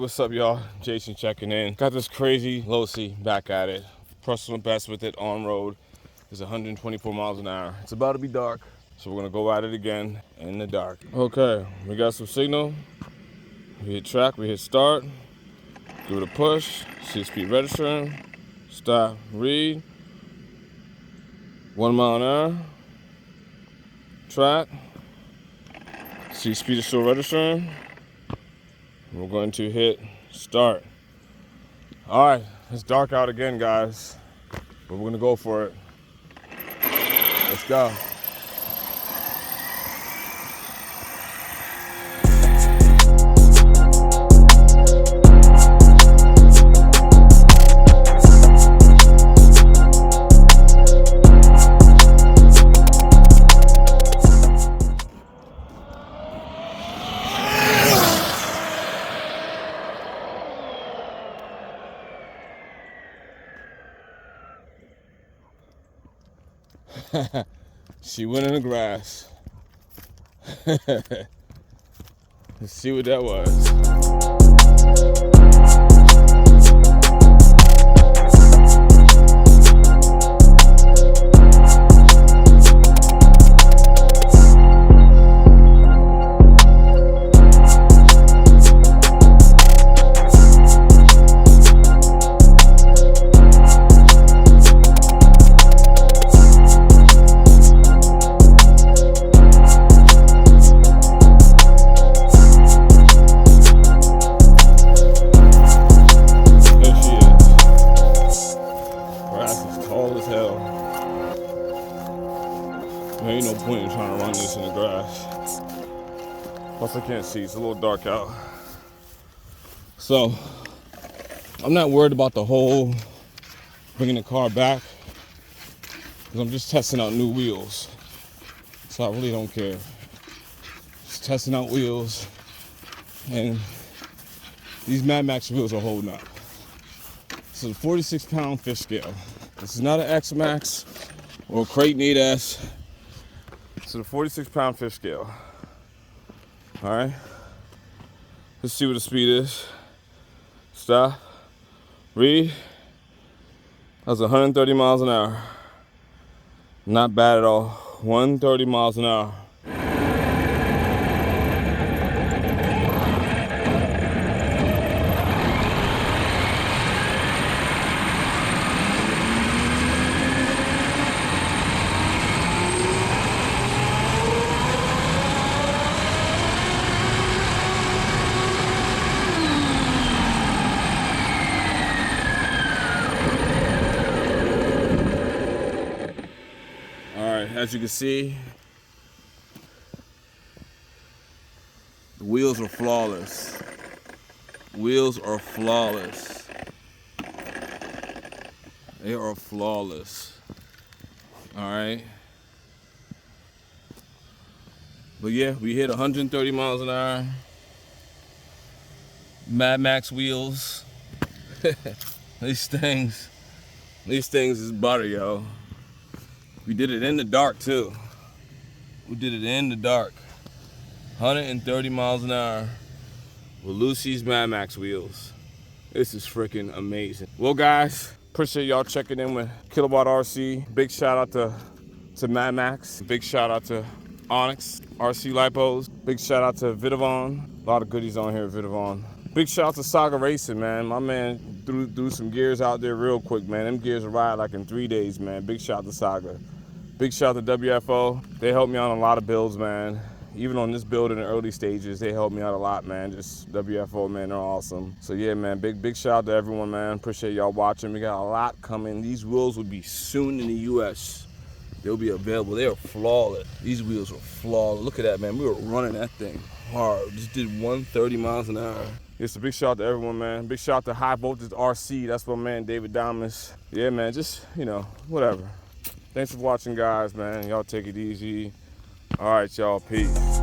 what's up, y'all? Jason checking in. Got this crazy LOSI back at it. Personal best with it on road is 124 miles an hour. It's about to be dark, so we're gonna go at it again in the dark. Okay, we got some signal. We hit track, we hit start. Give it a push. 6-speed registering. Stop, read. 1 mile an hour. Track. 6-speed is still registering. We're going to hit start. All right, it's dark out again, guys, but we're gonna go for it. Let's go. She went in the grass. Let's see what that was. There ain't no point in trying to run this in the grass. Plus I can't see, it's a little dark out. So, I'm not worried about the whole bringing the car back, because I'm just testing out new wheels. So I really don't care. Just testing out wheels, and these Mad Max wheels are holding up. This is a 46-pound fish scale. This is not an X Max or a Creighton 8S. This is a 46-pound fish scale. All right, let's see what the speed is. Stop, read. That's 130 miles an hour. Not bad at all. 130 miles an hour. As you can see, the wheels are flawless. Wheels are flawless. They are flawless. All right. But yeah, we hit 130 miles an hour. Mad Max wheels. These things is butter, yo. We did it in the dark too. We did it in the dark. 130 miles an hour with LOSI's Mad Max wheels. This is freaking amazing. Well, guys, appreciate y'all checking in with Kilowatt RC. Big shout out to Mad Max. Big shout out to ONYX, RC Lipos. Big shout out to Vidavon. A lot of goodies on here at Vidavon. Big shout out to SAGA Racing, man. My man threw some gears out there real quick, man. Them gears will ride like in 3 days, man. Big shout out to SAGA. Big shout out to WFO. They helped me out on a lot of builds, man. Even on this build in the early stages, they helped me out a lot, man. Just WFO, man, they're awesome. So yeah, man, big shout out to everyone, man. Appreciate y'all watching. We got a lot coming. These wheels will be soon in the US. They'll be available. They are flawless. These wheels are flawless. Look at that, man. We were running that thing hard. Just did 130 miles an hour. It's a big shout out to everyone, man. Big shout out to High Voltage RC. That's my man, David Damas. Yeah, man, just, you know, whatever. Thanks for watching, guys, man. Y'all take it easy. All right, y'all, peace.